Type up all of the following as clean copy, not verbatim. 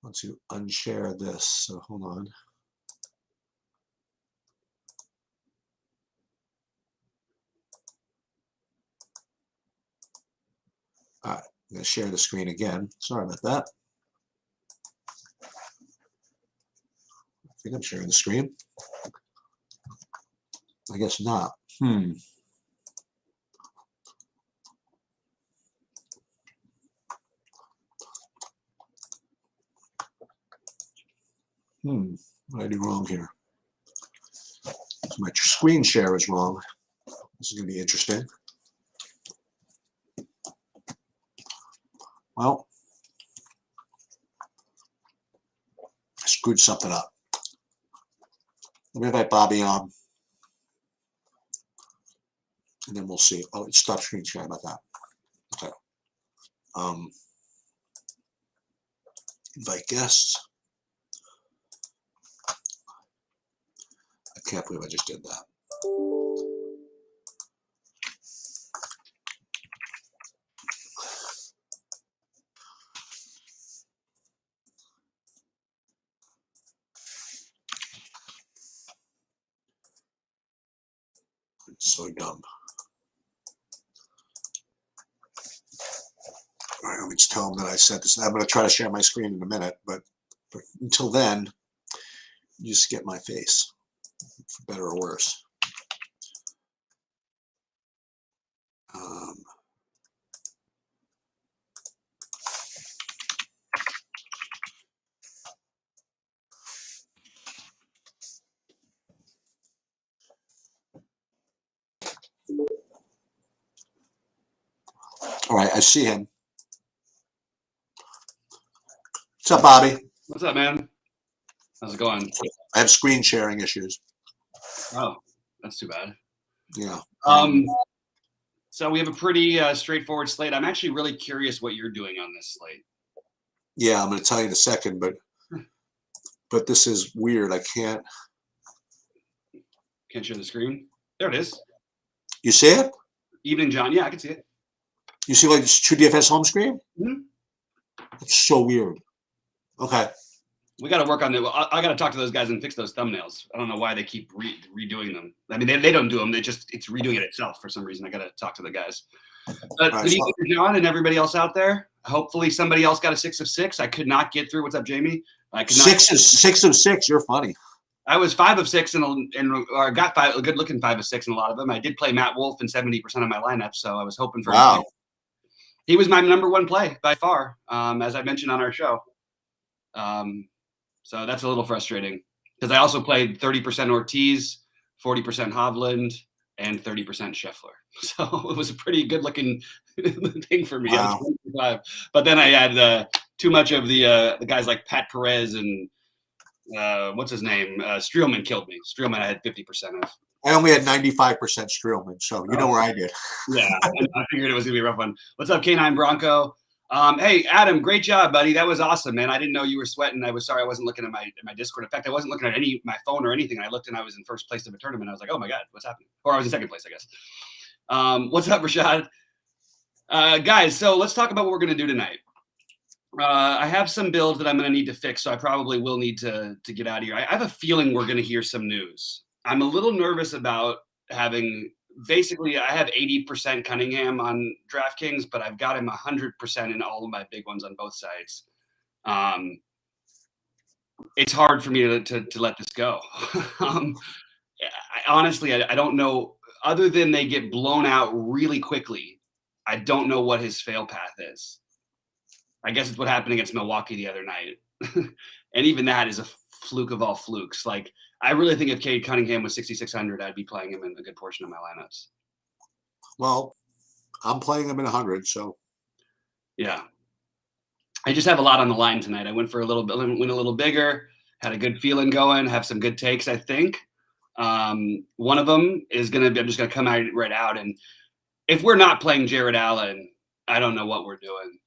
want to unshare this. So hold on. All right, I'm going to share the screen again. Sorry about that. I think I'm sharing the screen. I guess not. What did I do wrong here? So my screen share is wrong. This is going to be interesting. Well, I screwed something up. Let me invite Bobby on, and then we'll see. Oh, it stopped screen sharing about that. Okay. Invite guests. I can't believe I just did that. It's so dumb. All right, let me just tell them that I said this. I'm going to try to share my screen in a minute, but until then, you just get my face, for better or worse. All right, I see him. What's up, Bobby? What's up, man? How's it going? I have screen sharing issues. Oh, that's too bad. Yeah. So we have a pretty straightforward slate. I'm actually really curious what you're doing on this slate. Yeah, I'm going to tell you in a second, but this is weird. I can't share the screen. There it is. You see it? Evening, John. Yeah, I can see it. You see like True DFS home screen? Mm-hmm. It's so weird. Okay. We got to work on that. I got to talk to those guys and fix those thumbnails. I don't know why they keep redoing them. I mean, they don't do them. It's redoing it itself for some reason. I got to talk to the guys. But good evening, John, and everybody else out there. Hopefully, somebody else got a 6 of 6. I could not get through. What's up, Jamie? I could not. 6 of 6. You're funny. I was 5 of 6 or got a good looking 5 of 6 in a lot of them. I did play Matt Wolf in 70% of my lineup, so I was hoping for. Wow. He was my number one play by far, as I mentioned on our show. So that's a little frustrating because I also played 30% Ortiz, 40% Hovland, and 30% Scheffler. So it was a pretty good looking thing for me. Wow. But then I had too much of the guys like Pat Perez and what's his name? Streelman killed me. Streelman I had 50% of. I only had 95% Streelman, so you know where I did. Yeah, I figured it was going to be a rough one. What's up, K9 Bronco? Hey, Adam, great job, buddy. That was awesome, man. I didn't know you were sweating. I was sorry I wasn't looking at my Discord. In fact, I wasn't looking at my phone or anything. I looked and I was in first place of a tournament. I was like, oh, my God, what's happening? Or I was in second place, I guess. What's up, Rashad? Guys, so let's talk about what we're going to do tonight. I have some builds that I'm going to need to fix, so I probably will need to get out of here. I have a feeling we're going to hear some news. I'm a little nervous about having – basically, I have 80% Cunningham on DraftKings, but I've got him 100% in all of my big ones on both sides. It's hard for me to let this go. Honestly, I don't know. Other than they get blown out really quickly, I don't know what his fail path is. I guess it's what happened against Milwaukee the other night. And even that is a fluke of all flukes. Like, I really think if Cade Cunningham was 6,600, I'd be playing him in a good portion of my lineups. Well, I'm playing him in 100, so. Yeah. I just have a lot on the line tonight. I went for a little bit, went a little bigger, had a good feeling going, have some good takes, I think. One of them is going to be, I'm just going to come out right out. And if we're not playing Jared Allen, I don't know what we're doing.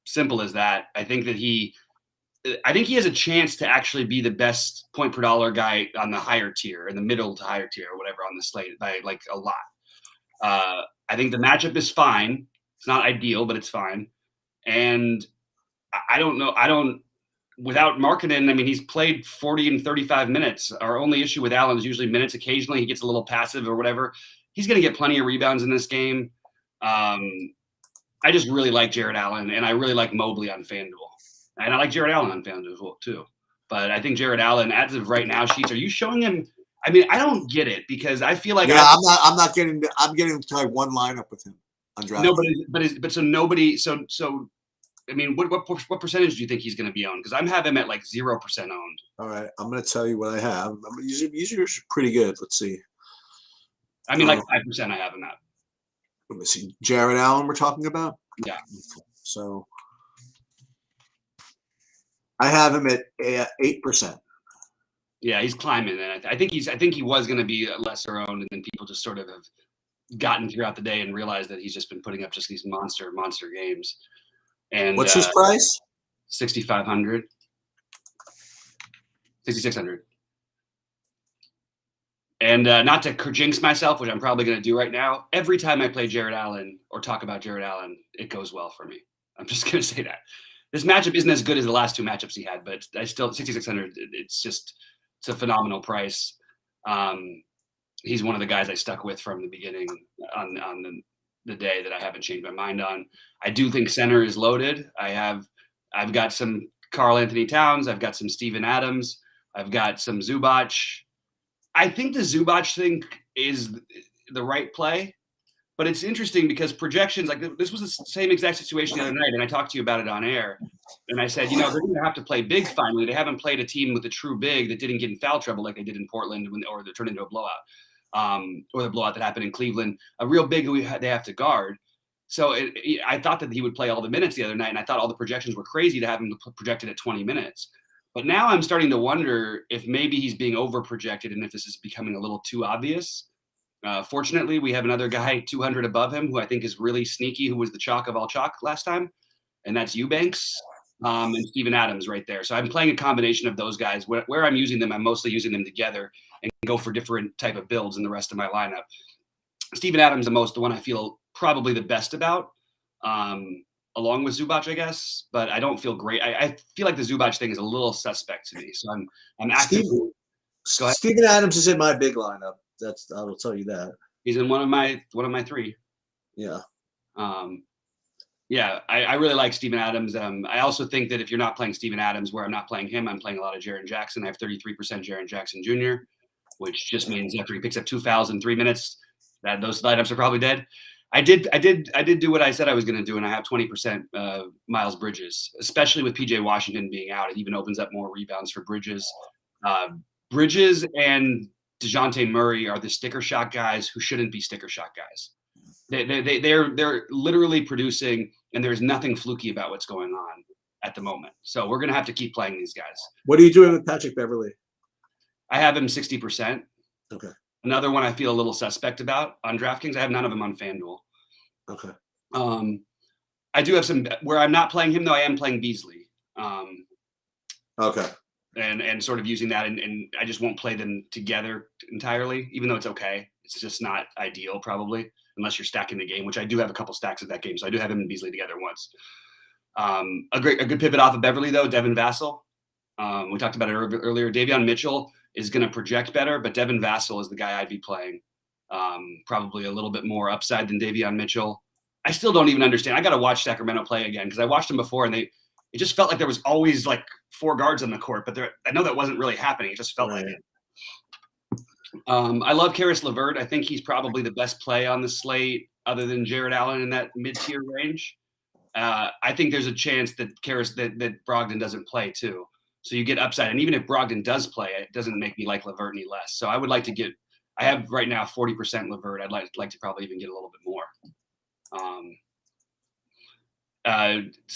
Simple as that. I think he has a chance to actually be the best point per dollar guy on the higher tier, in the middle to higher tier or whatever on the slate by like a lot. I think the matchup is fine. It's not ideal, but it's fine. And I don't know. I don't. Without Markkanen, I mean, he's played 40 and 35 minutes. Our only issue with Allen is usually minutes. Occasionally, he gets a little passive or whatever. He's going to get plenty of rebounds in this game. I just really like Jared Allen, and I really like Mobley on FanDuel. And I like Jared Allen on FanDuel as well, too. But I think Jared Allen, as of right now, Sheets, are you showing him? I mean, I don't get it because I feel like I'm not getting. I'm getting to like one lineup with him on draft. No, but so nobody. So I mean, what percentage do you think he's going to be owned? Because I'm having him at like 0% owned. All right, I'm going to tell you what I have. Usually pretty good. Let's see. I mean, like 5% I have him at. Let me see. Jared Allen, we're talking about. Yeah. So I have him at 8%. Yeah, he's climbing, and I think he was going to be lesser owned, and then people just sort of have gotten throughout the day and realized that he's just been putting up just these monster games. And what's his price? 6,500, 6,600. And not to jinx myself, which I'm probably going to do right now. Every time I play Jared Allen or talk about Jared Allen, it goes well for me. I'm just going to say that this matchup isn't as good as the last two matchups he had, but I still 6,600. It's a phenomenal price. He's one of the guys I stuck with from the beginning on the day that I haven't changed my mind on. I do think center is loaded. I've got some Karl Anthony Towns. I've got some Steven Adams. I've got some Zubac. I think the Zubac thing is the right play, but it's interesting because projections, like this was the same exact situation the other night, and I talked to you about it on air, and I said, they're going to have to play big finally. They haven't played a team with a true big that didn't get in foul trouble like they did in Portland or they turned into a blowout, or the blowout that happened in Cleveland. A real big they have to guard. So I thought that he would play all the minutes the other night, and I thought all the projections were crazy to have him projected at 20 minutes. But now I'm starting to wonder if maybe he's being over-projected and if this is becoming a little too obvious. Fortunately, we have another guy 200 above him who I think is really sneaky, who was the chalk of all chalk last time, and that's Eubanks and Steven Adams right there. So I'm playing a combination of those guys. Where I'm using them, I'm mostly using them together and go for different type of builds in the rest of my lineup. Steven Adams, the one I feel probably the best about. Along with Zubac, I guess, but I don't feel great. I feel like the Zubac thing is a little suspect to me. So I'm actively. Steven Adams is in my big lineup. I will tell you that. He's in one of my three. Yeah. Yeah, I really like Steven Adams. I also think that if you're not playing Steven Adams, where I'm not playing him, I'm playing a lot of Jaren Jackson. I have 33% Jaren Jackson Jr., which just means after he picks up 2 fouls in 3 minutes, that those lineups are probably dead. I did do what I said I was going to do, and I have 20% Miles Bridges, especially with PJ Washington being out. It even opens up more rebounds for Bridges. Bridges and DeJounte Murray are the sticker shot guys who shouldn't be sticker shot guys. They're literally producing, and there's nothing fluky about what's going on at the moment. So we're going to have to keep playing these guys. What are you doing with Patrick Beverley? I have him 60%. Okay. Another one I feel a little suspect about on DraftKings. I have none of them on FanDuel. Okay. I do have some where I'm not playing him though. I am playing Beasley. Okay. And sort of using that, and I just won't play them together entirely, even though it's okay. It's just not ideal probably unless you're stacking the game, which I do have a couple stacks of that game. So I do have him and Beasley together once. A good pivot off of Beverly though, Devin Vassell. We talked about it earlier. Davion Mitchell is going to project better, but Devin Vassell is the guy I'd be playing. Probably a little bit more upside than Davion Mitchell. I still don't even understand. I got to watch Sacramento play again because I watched them before and it just felt like there was always like 4 guards on the court, but I know that wasn't really happening. It just felt like it. I love Karis LeVert. I think he's probably the best play on the slate other than Jared Allen in that mid-tier range. I think there's a chance that that Brogdon doesn't play too. So you get upside. And even if Brogdon does play, it doesn't make me like LeVert any less. So I would like to I have right now 40% LeVert. I'd like to probably even get a little bit more.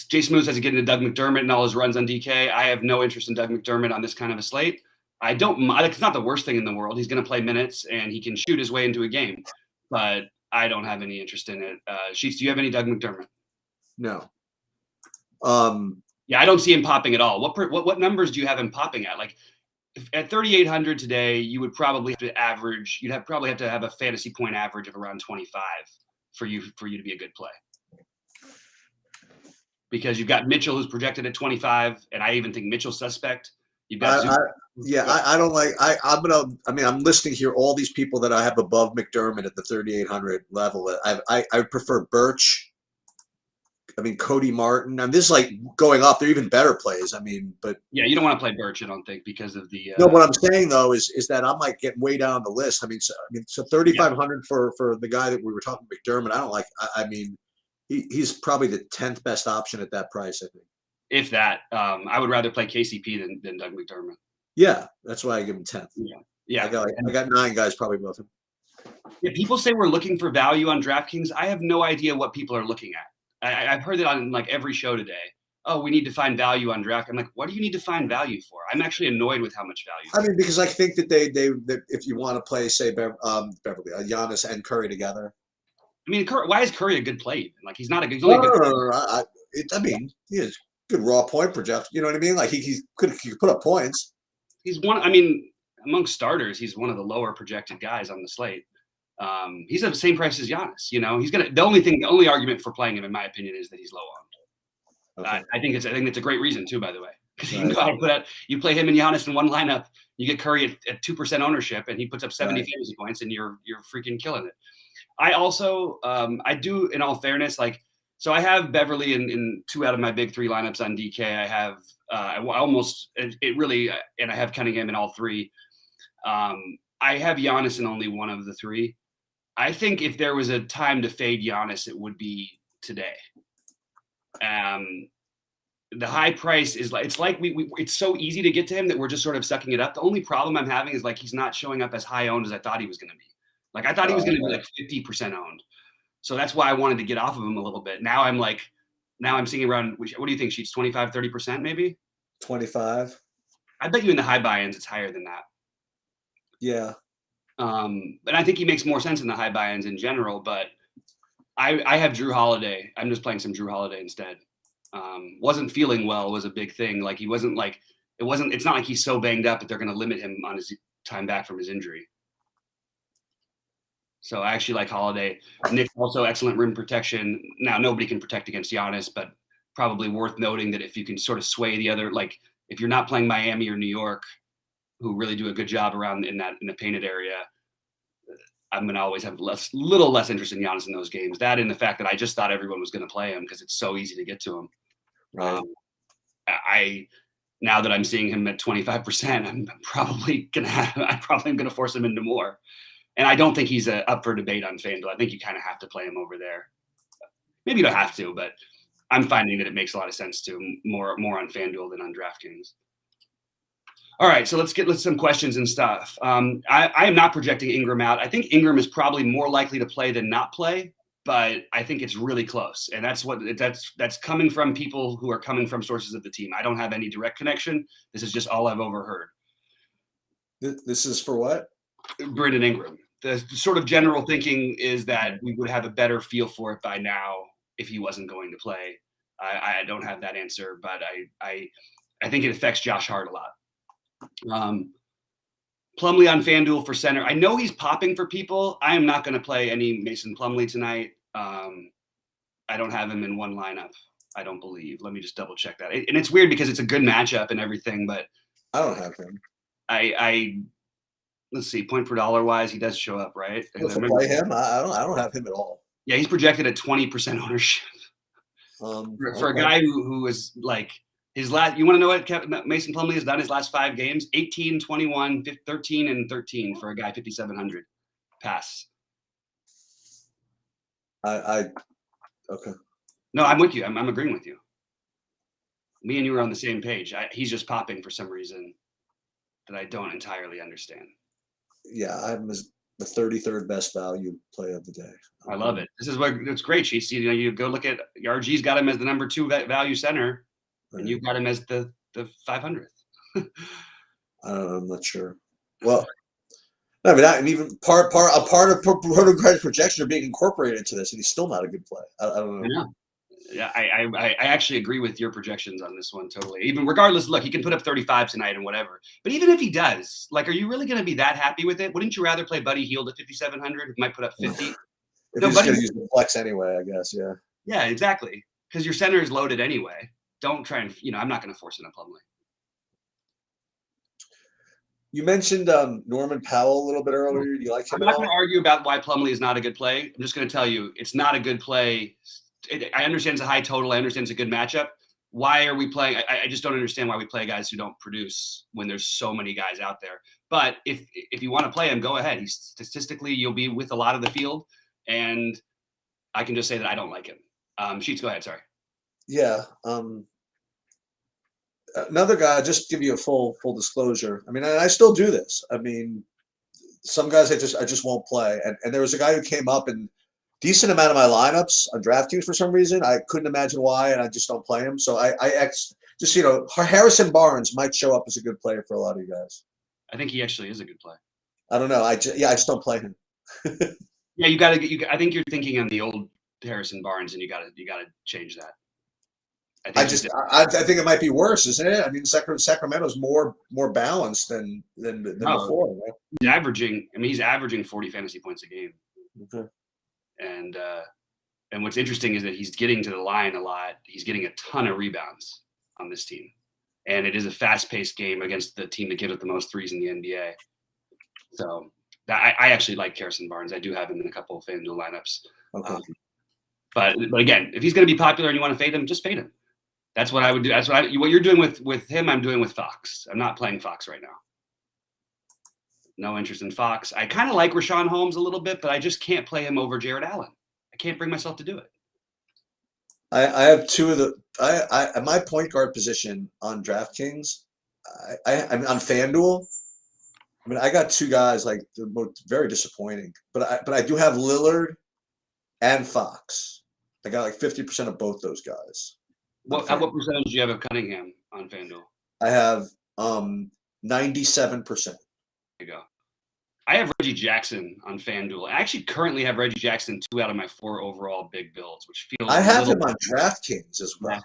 Jay Smooth says he's getting to Doug McDermott and all his runs on DK. I have no interest in Doug McDermott on this kind of a slate. I don't mind. It's not the worst thing in the world. He's going to play minutes and he can shoot his way into a game, but I don't have any interest in it. Sheets, do you have any Doug McDermott? No. Yeah, I don't see him popping at all. What numbers do you have him popping at? Like at 3,800 today, you would probably have to average. Probably have to have a fantasy point average of around 25 for you to be a good play. because you've got Mitchell who's projected at 25, and I even think Mitchell's suspect. You've got I don't like. I'm listing here all these people that I have above McDermott at the 3,800 level. I prefer Birch. I mean, Cody Martin. I mean, this is like going up. They're even better plays. I mean, but yeah, you don't want to play Birch, I don't think, because of the. No, what I'm saying though is that I'm like getting way down the list. I mean, so 3,500 for the guy that we were talking McDermott. I don't like. I mean, he's probably the 10th best option at that price. I think. If that, I would rather play KCP than Doug McDermott. Yeah, that's why I give him 10th. Yeah. I got 9 guys probably above him. Yeah, people say we're looking for value on DraftKings. I have no idea what people are looking at. I've heard it on like every show today. Oh, we need to find value on draft. I'm like, what do you need to find value for? I'm actually annoyed with how much value. I mean, because I think that they if you want to play, say, Beverly, Giannis and Curry together. I mean, why is Curry a good play? Like, he's not a good. No. I mean, he has good raw point projection. You know what I mean? Like he could put up points. He's one. I mean, among starters, he's one of the lower projected guys on the slate. He's at the same price as Giannis. You know, he's gonna. The only argument for playing him, in my opinion, is that he's low owned. Okay. I think it's a great reason too, by the way, because you can go out and put out. You play him and Giannis in one lineup, you get Curry at 2% ownership, and he puts up 70 fantasy points, and you're freaking killing it. I also I do, in all fairness, like. So I have Beverly in 2 out of my big 3 lineups on DK. I have and I have Cunningham in all 3. I have Giannis in only one of the 3. I think if there was a time to fade Giannis, it would be today. The high price is like, it's so easy to get to him that we're just sort of sucking it up. The only problem I'm having is like, he's not showing up as high owned as I thought he was going to be. Like, I thought he was going to be like 50% owned. So that's why I wanted to get off of him a little bit. Now I'm seeing around, what do you think, Sheets? 25, 30% maybe? 25. I bet you in the high buy-ins, it's higher than that. Yeah. But I think he makes more sense in the high buy-ins in general, but I have Drew Holiday. I'm just playing some Drew Holiday instead. Wasn't feeling well was a big thing. Like it's not like he's so banged up that they're going to limit him on his time back from his injury. So I actually like Holiday. Nick also excellent rim protection. Now nobody can protect against Giannis, but probably worth noting that if you can sort of sway the other, like if you're not playing Miami or New York, who really do a good job around in the painted area, I'm going to always have little less interest in Giannis in those games. That and the fact that I just thought everyone was going to play him because it's so easy to get to him. Right. Now that I'm seeing him at 25%, I'm probably going to force him into more. And I don't think he's up for debate on FanDuel. I think you kind of have to play him over there. Maybe you don't have to, but I'm finding that it makes a lot of sense to more on FanDuel than on DraftKings. All right, so let's get some questions and stuff. I am not projecting Ingram out. I think Ingram is probably more likely to play than not play, but I think it's really close. And that's coming from people who are coming from sources of the team. I don't have any direct connection. This is just all I've overheard. This is for what? Brandon Ingram. The sort of general thinking is that we would have a better feel for it by now if he wasn't going to play. I don't have that answer, but I think it affects Josh Hart a lot. Plumlee on FanDuel for center. I know he's popping for people. I am not going to play any Mason Plumlee tonight. I don't have him in one lineup, I don't believe. Let me just double check that. And it's weird because it's a good matchup and everything, but I don't have him. Let's see, point per dollar wise, he does show up, right? Play him? I don't have him at all. Yeah, he's projected at 20% ownership. For a guy who is like his last, you want to know what Mason Plumlee has done his last 5 games? 18, 21, 13, and 13 for a guy 5,700 pass. Okay. No, I'm with you. I'm agreeing with you. Me and you are on the same page. He's just popping for some reason that I don't entirely understand. Yeah, I'm the 33rd best value play of the day. I love it. This is what it's great. You go look at RG's got him as the number 2 value center, right, and you've got him as the 500th. I'm not sure. Well, I mean, and even part of Proto projection are being incorporated into this, and he's still not a good play. I don't know. Yeah, I actually agree with your projections on this one totally. Even regardless, look, he can put up 35 tonight and whatever. But even if he does, like, are you really going to be that happy with it? Wouldn't you rather play Buddy Hield at 5,700 who might put up 50? If he's going to use the flex anyway, I guess, yeah. Yeah, exactly. because your center is loaded anyway. Don't try and, I'm not going to force it on Plumlee. You mentioned Norman Powell a little bit earlier. Do you like him I'm at not all? going to argue about why Plumlee is not a good play. I'm just going to tell you it's not a good play. I understand it's a high total. I understand it's a good matchup. Why are we playing? I just don't understand why we play guys who don't produce when there's so many guys out there. But if you want to play him, go ahead. He's statistically, you'll be with a lot of the field, and I can just say that I don't like him. Sheets, go ahead. Sorry. Yeah. Another guy. Just give you a full disclosure. I mean, I still do this. I mean, some guys I just won't play. And there was a guy who came up in decent amount of my lineups on DraftKings for some reason. I couldn't imagine why, and I just don't play him. So just Harrison Barnes might show up as a good player for a lot of you guys. I think he actually is a good play. I don't know. I just don't play him. Yeah, you got to. I think you're thinking on the old Harrison Barnes, and you got to change that. I think it might be worse, isn't it? I mean, Sacramento's more balanced than before. Right? He's averaging 40 fantasy points a game. Okay. And what's interesting is that he's getting to the line a lot. He's getting a ton of rebounds on this team, and it is a fast-paced game against the team that gives up the most threes in the NBA. So I actually like Harrison Barnes. I do have him in a couple of FanDuel lineups. Okay. But again, if he's going to be popular and you want to fade him, just fade him. That's what I would do. That's what you're doing with him. I'm doing with Fox. I'm not playing Fox right now. No interest in Fox. I kind of like Rashawn Holmes a little bit, but I just can't play him over Jared Allen. I can't bring myself to do it. I have two of the at my point guard position on DraftKings. I'm on FanDuel. I mean, I got two guys like they're both very disappointing, but I do have Lillard and Fox. I got like 50% of both those guys. What percentage do you have of Cunningham on FanDuel? I have 97%. There you go. I have Reggie Jackson on FanDuel. I actually currently have Reggie Jackson 2 out of my 4 overall big builds, which feels. I have him on DraftKings as well.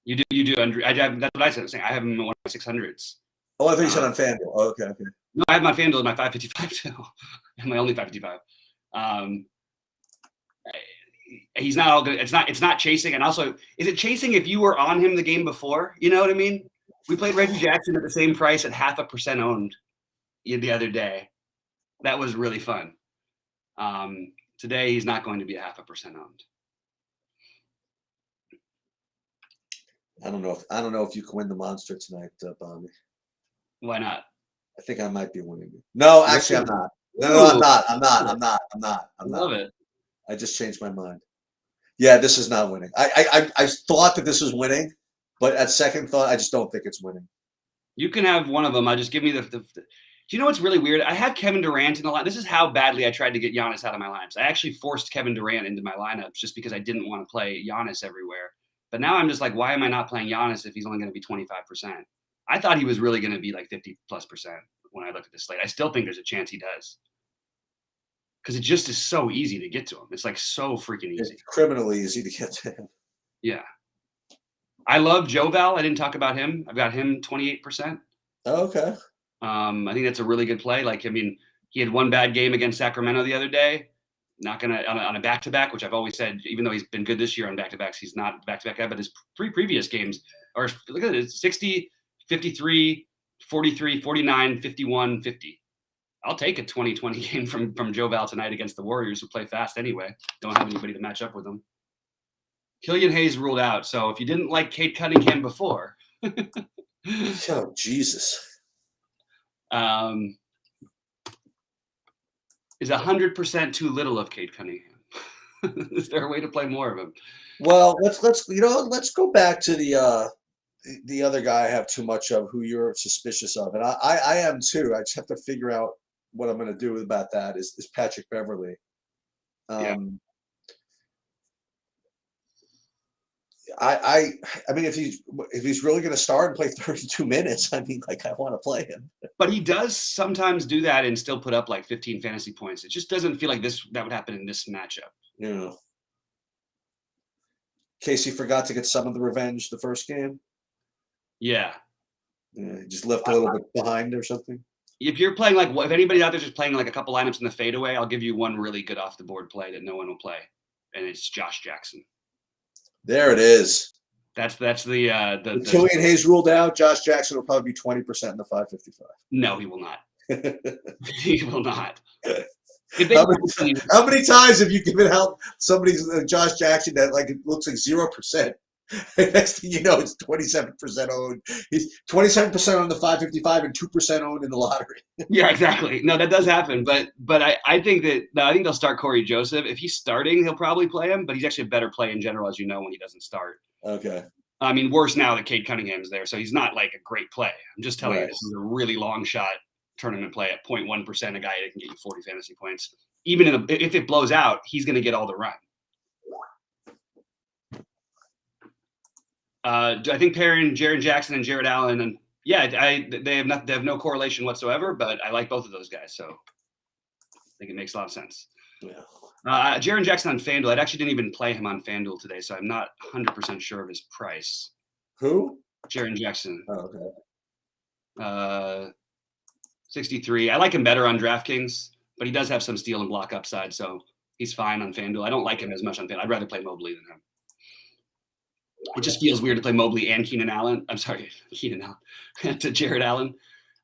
You do. That's what I said. I have him in one of my 600s. Oh, I thought you said on FanDuel. Oh, okay. No, I have my FanDuel in my 555 too. My only 555. He's not all good. It's not chasing. And also, is it chasing if you were on him the game before? You know what I mean? We played Reggie Jackson at the same price at 0.5% owned the other day. That was really fun. Today, he's not going to be 0.5% owned. I don't know if you can win the monster tonight, Bobby. Why not? I think I might be winning it. No, actually, I'm not. No, I'm not. I love it. I just changed my mind. Yeah, this is not winning. I thought that this was winning, but at second thought, I just don't think it's winning. You can have one of them. I just give me the. Do you know what's really weird? I have Kevin Durant in the line. This is how badly I tried to get Giannis out of my lineups. I actually forced Kevin Durant into my lineups just because I didn't want to play Giannis everywhere. But now I'm just like, why am I not playing Giannis if he's only going to be 25%? I thought he was really going to be like 50+% when I looked at the slate. I still think there's a chance he does. Because it just is so easy to get to him. It's like so freaking easy. It's criminally easy to get to him. Yeah. I love Joval. I didn't talk about him. I've got him 28%. Oh, okay. I think that's a really good play. He had one bad game against Sacramento the other day. Not going to on a back-to-back, which I've always said, even though he's been good this year on back-to-backs, he's not back-to-back guy, but his 3 previous games are, look at it, 60, 53, 43, 49, 51, 50. I'll take a 20-20 game from Joval tonight against the Warriors, who play fast anyway. Don't have anybody to match up with them. Killian Hayes ruled out. So if you didn't like Cade Cunningham before. Oh, Jesus. Is 100% too little of Cade Cunningham? Is there a way to play more of him? Well, let's go back to the other guy I have too much of, who you're suspicious of, and I am too. I just have to figure out what I'm going to do about that. Is Patrick Beverley? Yeah. I mean, if he's really going to start and play 32 minutes, I mean, like, I want to play him. But he does sometimes do that and still put up like 15 fantasy points. It just doesn't feel like that would happen in this matchup. Yeah. Casey forgot to get some of the revenge the first game. Yeah. Yeah, just left a little bit behind or something. If you're playing if anybody out there just playing like a couple lineups in the fadeaway, I'll give you one really good off the board play that no one will play, and it's Josh Jackson. There it is. That's the With Killian Hayes ruled out, Josh Jackson will probably be 20% in the 555. no, he will not. He will not. How many times have you given out somebody's Josh Jackson that like it looks like 0%? Next thing you know, it's 27% owned. He's 27% on the 555 and 2% owned in the lottery. Yeah, exactly. No, that does happen. But I think they'll start Corey Joseph. If he's starting, he'll probably play him. But he's actually a better play in general, as you know, when he doesn't start. Okay. I mean, worse now that Cade Cunningham's there, so he's not like a great play. I'm just telling you, this is a really long shot tournament play at 0.1%. A guy that can get you 40 fantasy points. Even if it blows out, he's going to get all the run. I think pairing Jaren Jackson and Jared Allen, and yeah, they have no correlation whatsoever, but I like both of those guys, so I think it makes a lot of sense. Yeah. Jaren Jackson on FanDuel, I actually didn't even play him on FanDuel today, so I'm not 100% sure of his price. Who? Jaren Jackson. Oh, okay. 63. I like him better on DraftKings, but he does have some steal and block upside, so he's fine on FanDuel. I don't like him as much on FanDuel. I'd rather play Mobley than him. It just feels weird to play Mobley and Keenan Allen. I'm sorry, Keenan Allen to Jared Allen.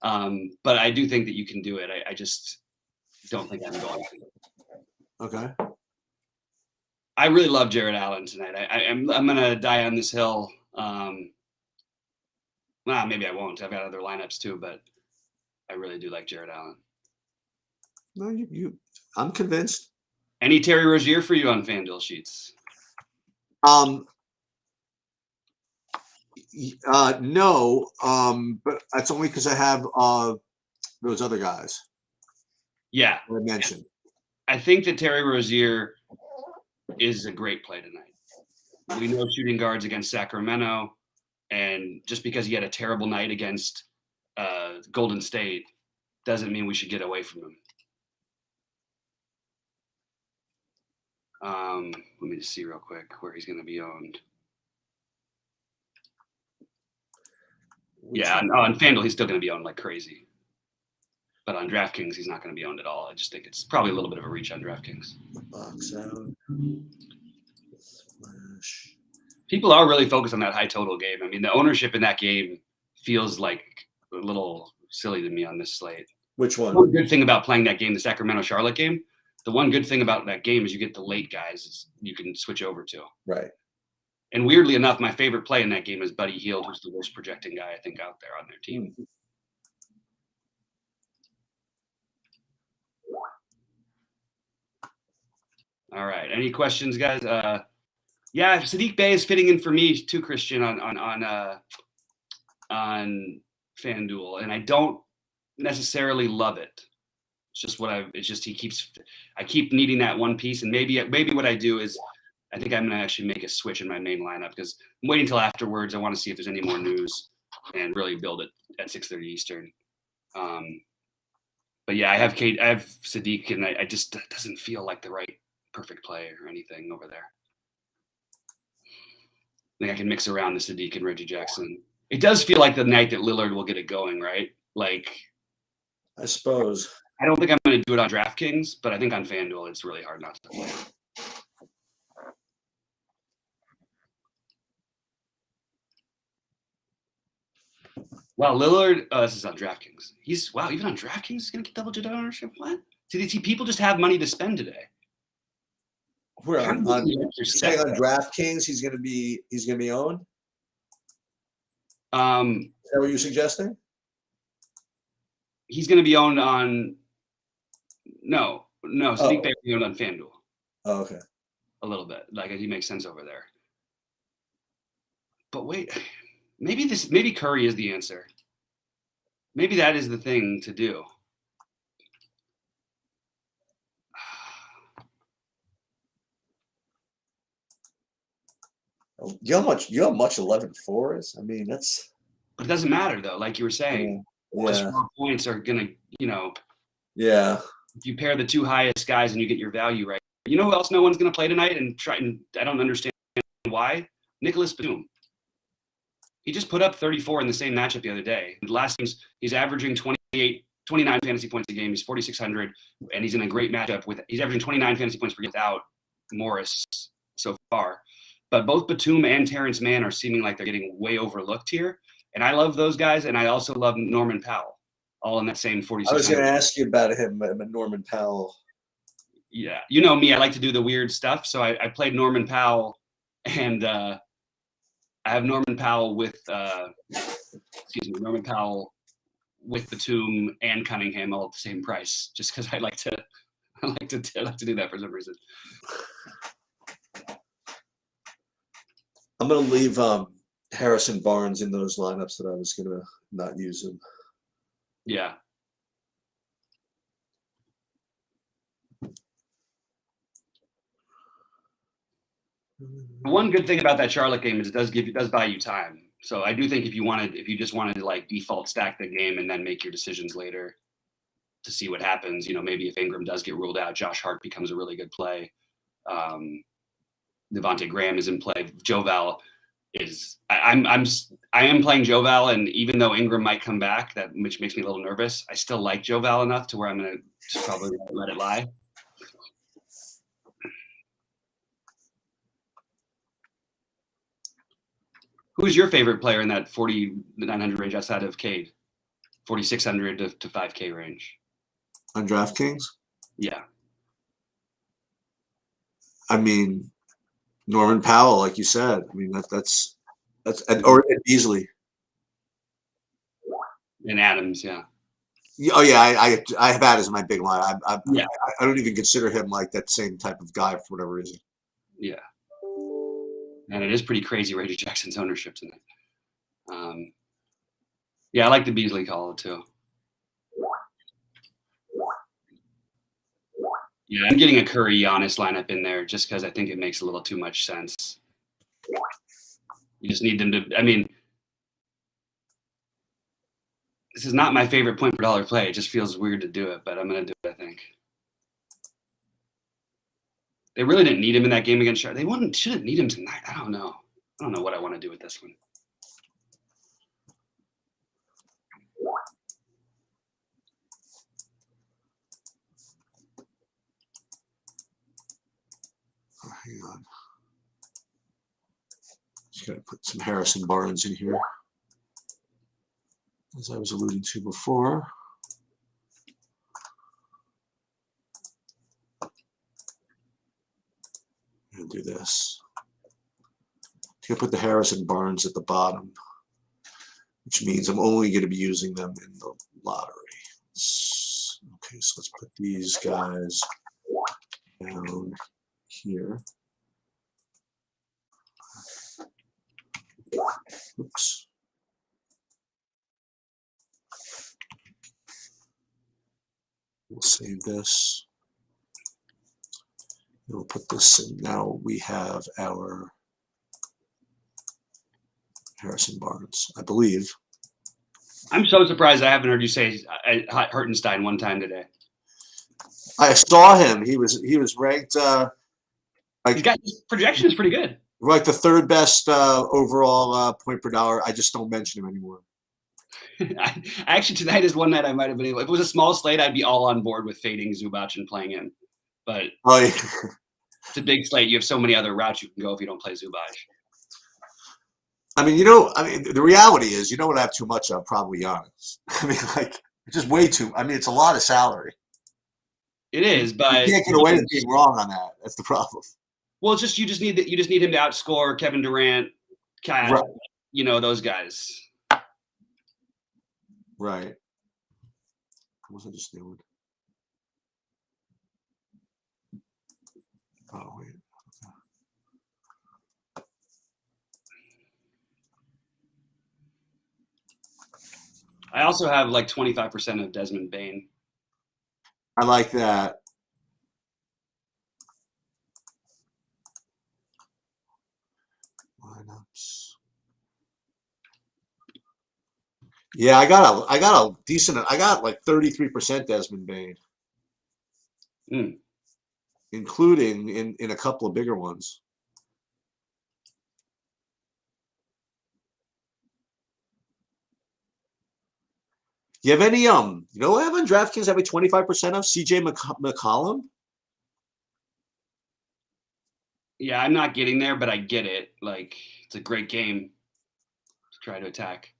But I do think that you can do it. I just don't think I'm going to. Okay. I really love Jared Allen tonight. I'm going to die on this hill. Maybe I won't. I've got other lineups too, but I really do like Jared Allen. No, I'm convinced. Any Terry Rozier for you on FanDuel sheets? No, but that's only because I have those other guys. Yeah, I mentioned. I think that Terry Rozier is a great play tonight. We know shooting guards against Sacramento, and just because he had a terrible night against Golden State doesn't mean we should get away from him. Let me just see real quick where he's going to be owned. Yeah, on FanDuel, he's still going to be owned like crazy. But on DraftKings, he's not going to be owned at all. I just think it's probably a little bit of a reach on DraftKings. Box out. Flash. People are really focused on that high total game. I mean, the ownership in that game feels like a little silly to me on this slate. Which one? One good thing about playing that game, the Sacramento-Charlotte game, the one good thing about that game is you get the late guys you can switch over to. Right. And weirdly enough, my favorite play in that game is Buddy Hield, who's the worst projecting guy, I think, out there on their team. All right. Any questions, guys? Yeah, Saddiq Bey is fitting in for me too, Christian, on FanDuel, and I don't necessarily love it. It's just I keep needing that one piece, and maybe what I do is I think I'm going to actually make a switch in my main lineup because I'm waiting until afterwards. I want to see if there's any more news and really build it at 6:30 Eastern. But yeah, I have Saddiq, and I just it doesn't feel like the right perfect play or anything over there. I think I can mix around the Saddiq and Reggie Jackson. It does feel like the night that Lillard will get it going, right? Like, I suppose. I don't think I'm going to do it on DraftKings, but I think on FanDuel it's really hard not to play. Wow, Lillard. Oh, this is on DraftKings. Even on DraftKings, he's going to get double-digit ownership. What? Did people just have money to spend today? We're on DraftKings. He's going to be owned. Is that what you're suggesting? He's going to be owned on. No. Saddiq Bey will be owned on FanDuel. Oh, okay. A little bit, like he makes sense over there. But wait, maybe Curry is the answer. Maybe that is the thing to do. You know how much 11-4 is? I mean, that's. But it doesn't matter though. Like you were saying, yeah. Points are gonna, Yeah. If you pair the two highest guys and you get your value right, you know who else no one's gonna play tonight and I don't understand why. Nicholas Batum. He just put up 34 in the same matchup the other day. Last game's he's averaging 29 fantasy points a game. He's 4,600, and he's in a great matchup he's averaging 29 fantasy points per game without Morris so far. but both Batum and Terrence Mann are seeming like they're getting way overlooked here. And I love those guys, and I also love Norman Powell, all in that same 46. I was going to ask you about him, Norman Powell. Yeah, you know me, I like to do the weird stuff. So I played Norman Powell, and I have Norman Powell with Norman Powell with Batum and Cunningham all at the same price, just because I like to do that for some reason. I'm going to leave Harrison Barnes in those lineups that I was going to not use him. Yeah. The one good thing about that Charlotte game is it does buy you time. So I do think if you just wanted to like default stack the game and then make your decisions later to see what happens, maybe if Ingram does get ruled out, Josh Hart becomes a really good play. Devontae Graham is in play. Joval is I am playing Joval, and even though Ingram might come back, which makes me a little nervous, I still like Joval enough to where I'm going to just probably let it lie. Who's your favorite player in that 4,900 range outside of Cade? 4,600 to 5K range. On DraftKings? Yeah. I mean, Norman Powell, like you said. I mean, that's or Beasley. And Adams, yeah. Oh yeah, I have Adams in my big line. I Yeah. I don't even consider him like that same type of guy for whatever reason. Yeah. And it is pretty crazy, Reggie Jackson's ownership tonight. Yeah, I like the Beasley call too. Yeah, I'm getting a Curry Giannis lineup in there just because I think it makes a little too much sense. You just need them to. I mean, this is not my favorite point per dollar play. It just feels weird to do it, but I'm going to do it, I think. They really didn't need him in that game against Charlotte. They shouldn't need him tonight. I don't know. I don't know what I want to do with this one. Hang on. Just got to put some Harrison Barnes in here, as I was alluding to before. And do this. I'm going to put the Harrison Barnes at the bottom, which means I'm only going to be using them in the lottery. Okay, so let's put these guys down here. Oops. We'll save this. We'll put this in. Now we have our Harrison Barnes, I believe. I'm so surprised I haven't heard you say Hartenstein one time today. I saw him. He was ranked. He's got his projection is pretty good. Like the third best overall point per dollar. I just don't mention him anymore. Actually, tonight is one night I might have been able. If it was a small slate, I'd be all on board with fading Zubac and playing him. But it's a big slate. You have so many other routes you can go if you don't play Zubac. I mean, the reality is, you know what I have too much of? Probably Giannis. I mean, like, it's just way too. I mean, it's a lot of salary. It is, but you can't get away with being wrong on that. That's the problem. Well, it's just you just need him to outscore Kevin Durant, Cat, right. Those guys. Right. What was I just doing? Oh wait. I also have like 25% of Desmond Bane. I like that. Lineups. Yeah, I got a decent. I got like 33% Desmond Bane, including in a couple of bigger ones. You have any I have on DraftKings have a 25% of CJ McCollum? Yeah, I'm not getting there, but I get it. Like, it's a great game to try to attack.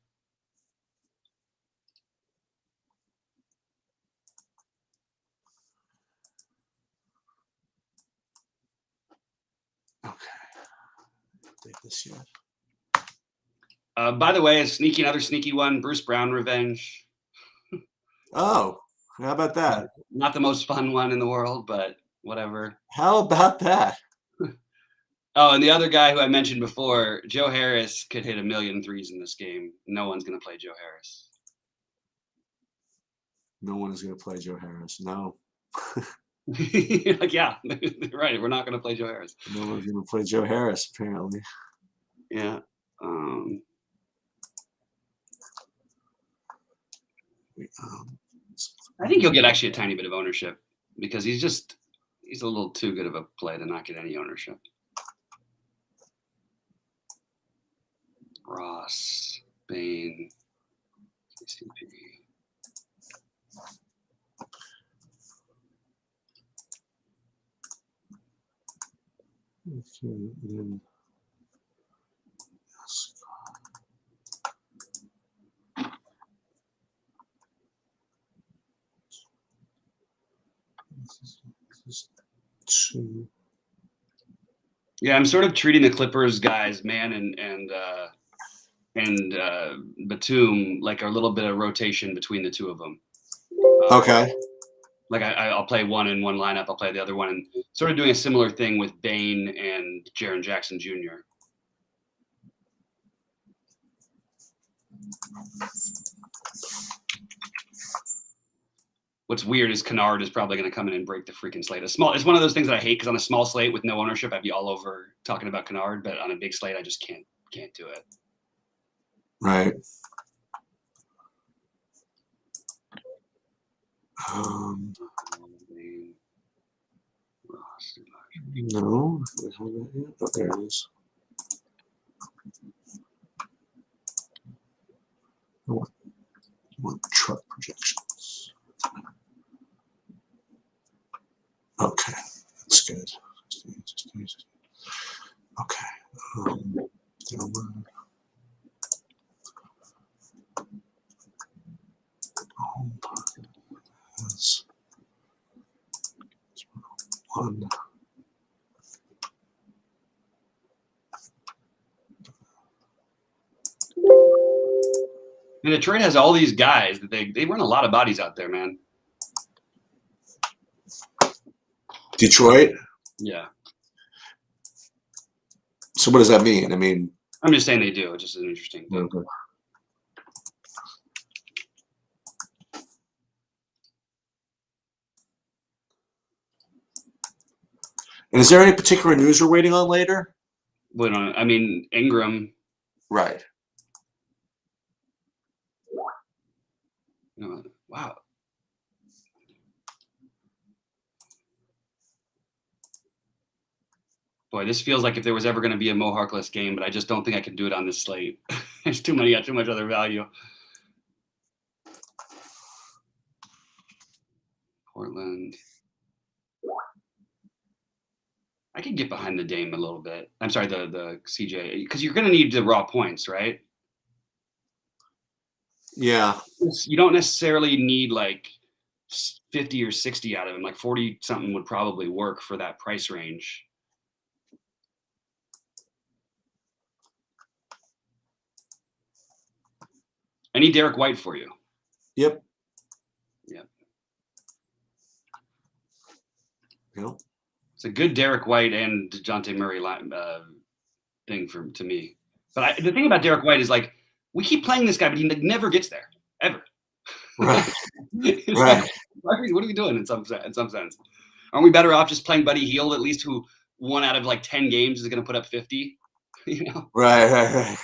Okay. Take this yet. By the way, another sneaky one, Bruce Brown revenge. Oh, how about that? Not the most fun one in the world, but whatever. How about that? Oh, and the other guy who I mentioned before, Joe Harris, could hit 1,000,000 threes in this game. No one's going to play Joe Harris. No one is going to play Joe Harris. No. Like, yeah, right. We're not going to play Joe Harris. No one's going to play Joe Harris, apparently. Yeah. I think he'll get actually a tiny bit of ownership because he's a little too good of a play to not get any ownership. Ross, Bain, KCP. Okay, then. This is 2. Yeah, I'm sort of treating the Clippers guys, man, and Batum like a little bit of rotation between the two of them. Okay. Like I'll play one in one lineup, I'll play the other one, and sort of doing a similar thing with Bain and Jaren Jackson Jr. What's weird is Kennard is probably going to come in and break the freaking slate. It's one of those things that I hate because on a small slate with no ownership, I'd be all over talking about Kennard, but on a big slate, I just can't do it. Right. No. Oh, there it is. I want truck projections. Okay, that's good. Okay. Home pocket has 1. And Detroit has all these guys that they run a lot of bodies out there, man. Detroit? Yeah. So what does that mean? I mean, I'm just saying they do. It's just an interesting thing. Okay. And is there any particular news we're waiting on later? I mean, Ingram. Right. Wow. Boy, this feels like if there was ever going to be a Mo Harkless game, but I just don't think I can do it on this slate. There's too much other value. Portland. I could get behind the Dame a little bit. I'm sorry, the CJ, because you're going to need the raw points, right? Yeah. You don't necessarily need like 50 or 60 out of him. Like 40 something would probably work for that price range. I need Derek White for you. Yep. Yep. Yep. It's a good Derek White and DeJounte Murray thing to me. But the thing about Derek White is like we keep playing this guy, but he never gets there ever. Right. Right. Like, what are we doing in some sense? Aren't we better off just playing Buddy Hield, at least who 1 out of like 10 games is going to put up 50? You know? Right.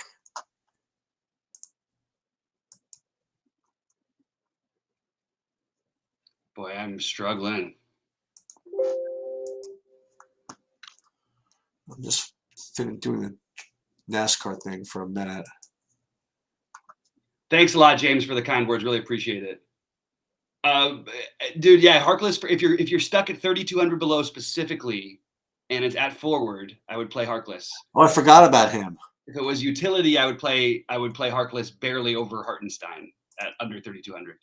Boy, I'm struggling. I'm just doing the NASCAR thing for a minute. Thanks a lot, James, for the kind words. Really appreciate it. Dude, yeah, Harkless. If you're stuck at 3,200 below specifically, and it's at forward, I would play Harkless. Oh, I forgot about him. If it was utility, I would play Harkless barely over Hartenstein at under 3,200.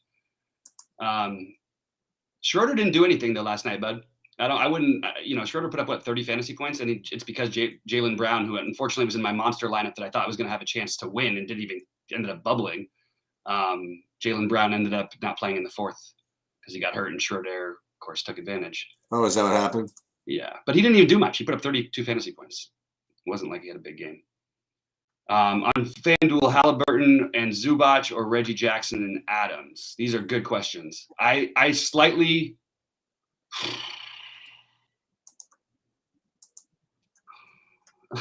Schroeder didn't do anything though last night, bud. I wouldn't. Schroeder put up what 30 fantasy points, and it's because Jaylen Brown, who unfortunately was in my monster lineup that I thought was going to have a chance to win, and ended up bubbling. Jaylen Brown ended up not playing in the fourth because he got hurt, and Schroeder, of course, took advantage. Oh, is that what happened? Yeah, but he didn't even do much. He put up 32 fantasy points. It wasn't like he had a big game. On FanDuel, Halliburton and Zubac or Reggie Jackson and Adams. These are good questions. I slightly.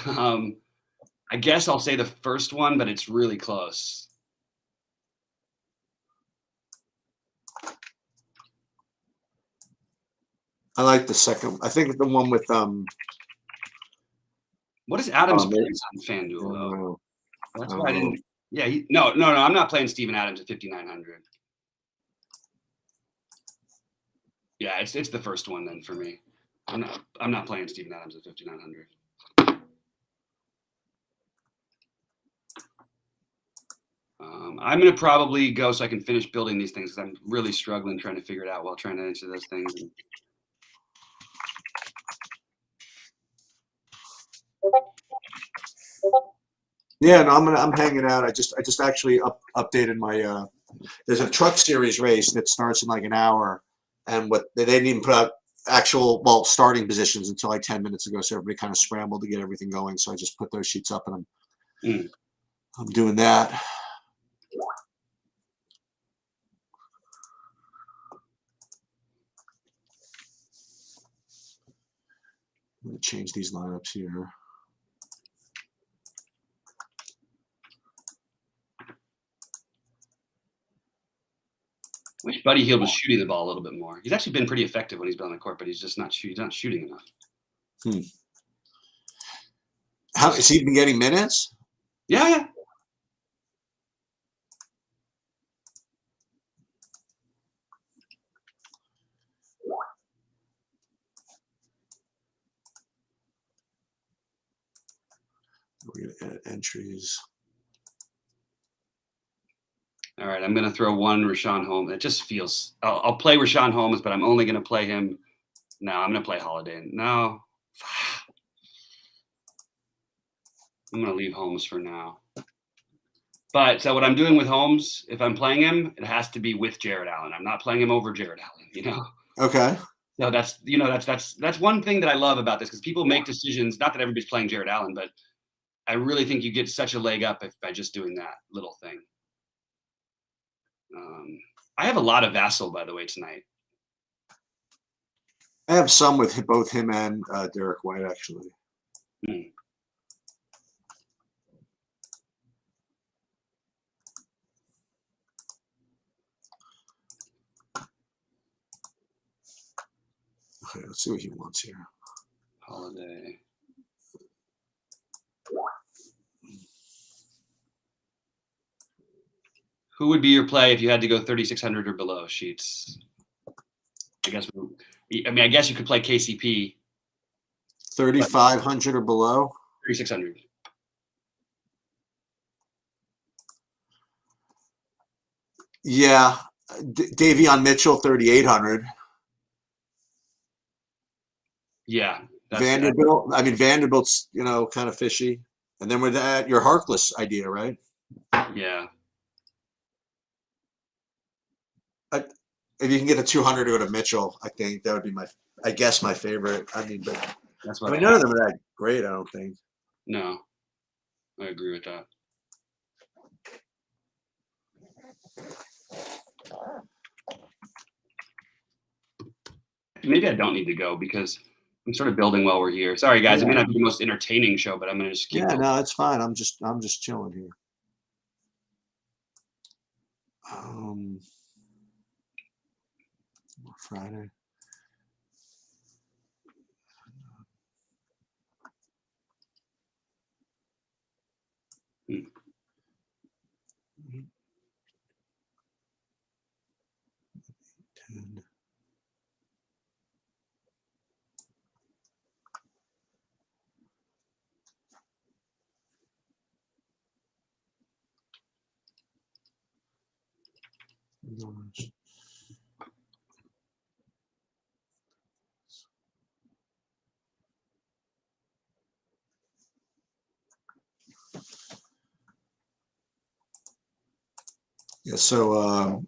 I guess I'll say the first one, but it's really close. I like the second. I think the one with What is Adams price on FanDuel though? That's why I didn't. Yeah, no. I'm not playing Steven Adams at 5,900. Yeah, it's the first one then for me. I'm not playing Steven Adams at 5,900. I'm gonna probably go so I can finish building these things because I'm really struggling trying to figure it out while trying to answer those things. Yeah, no, I'm hanging out. I just actually updated my. There's a truck series race that starts in like an hour, and what they didn't even put out actual starting positions until like 10 minutes ago. So everybody kind of scrambled to get everything going. So I just put those sheets up, and I'm doing that. I'm gonna change these lineups here. I wish Buddy Hield was shooting the ball a little bit more. He's actually been pretty effective when he's been on the court, but he's just not shooting enough. How has he been getting minutes? Yeah. We're gonna edit entries. All right, I'm gonna throw one Richaun Holmes. It just feels. I'll play Richaun Holmes, but I'm only gonna play him. No, I'm gonna play Holiday. No, I'm gonna leave Holmes for now. But so what I'm doing with Holmes, if I'm playing him, it has to be with Jared Allen. I'm not playing him over Jared Allen. Okay. So that's one thing that I love about this because people make decisions. Not that everybody's playing Jared Allen, but I really think you get such a leg up by just doing that little thing. I have a lot of Vassell, by the way, tonight. I have some with both him and Derek White, actually. Okay, let's see what he wants here. Holiday. Who would be your play if you had to go 3,600 or below sheets? I guess you could play KCP. 3,500 or below? 3,600. Yeah. Davion Mitchell, 3,800. Yeah. Vanderbilt. I mean, Vanderbilt's, kind of fishy. And then with that, your Harkless idea, right? Yeah. If you can get a 200 to go to Mitchell, I think that would be my favorite. I mean, but none of them are that great, I don't think. No, I agree with that. Maybe I don't need to go because I'm sort of building while we're here. Sorry, guys. Yeah. It may not be the most entertaining show, but I'm going to just keep going. No, it's fine. I'm just chilling here. Friday. Yeah, so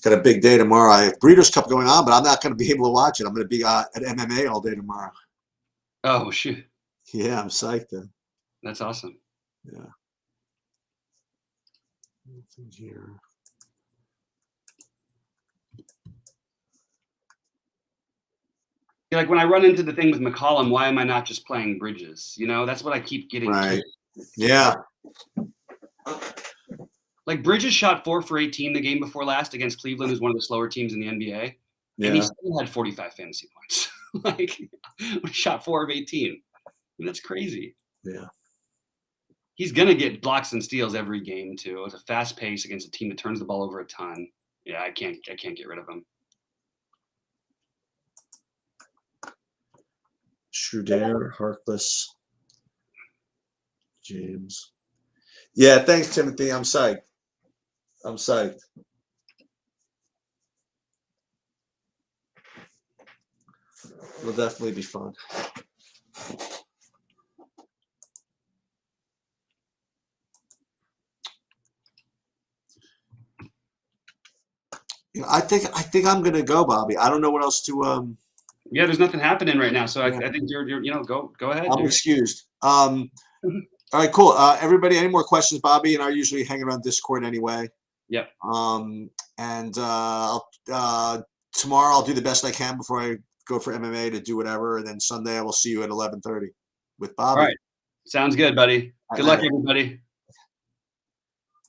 got a big day tomorrow. I have Breeders' Cup going on, but I'm not going to be able to watch it. I'm going to be at MMA all day tomorrow. Oh shoot, Yeah, I'm psyched. that's awesome. Yeah. Nothing here. Like when I run into the thing with McCollum, why am I not just playing Bridges? You know, that's what I keep getting. Right. Yeah. Like Bridges shot 4 for 18 the game before last against Cleveland, who's one of the slower teams in the NBA, and he Yeah. still had 45 fantasy points. Like he shot 4 of 18. I mean, that's crazy. Yeah. He's gonna get blocks and steals every game too. It's a fast pace against a team that turns the ball over a ton. Yeah, I can't get rid of him. Schroeder, Harkless, James. Yeah, thanks, Timothy. I'm psyched. I'm psyched. It'll definitely be fun. I think I'm gonna go, Bobby. I don't know what else to Yeah, there's nothing happening right now, so I think you're go ahead. I'm excused. All right, cool. Everybody, any more questions? Bobby and I usually hang around Discord anyway. Yep. And tomorrow I'll do the best I can before I go for MMA to do whatever, and then Sunday I will see you at 11:30 with Bobby. All right. Sounds good, buddy. Good luck, everybody.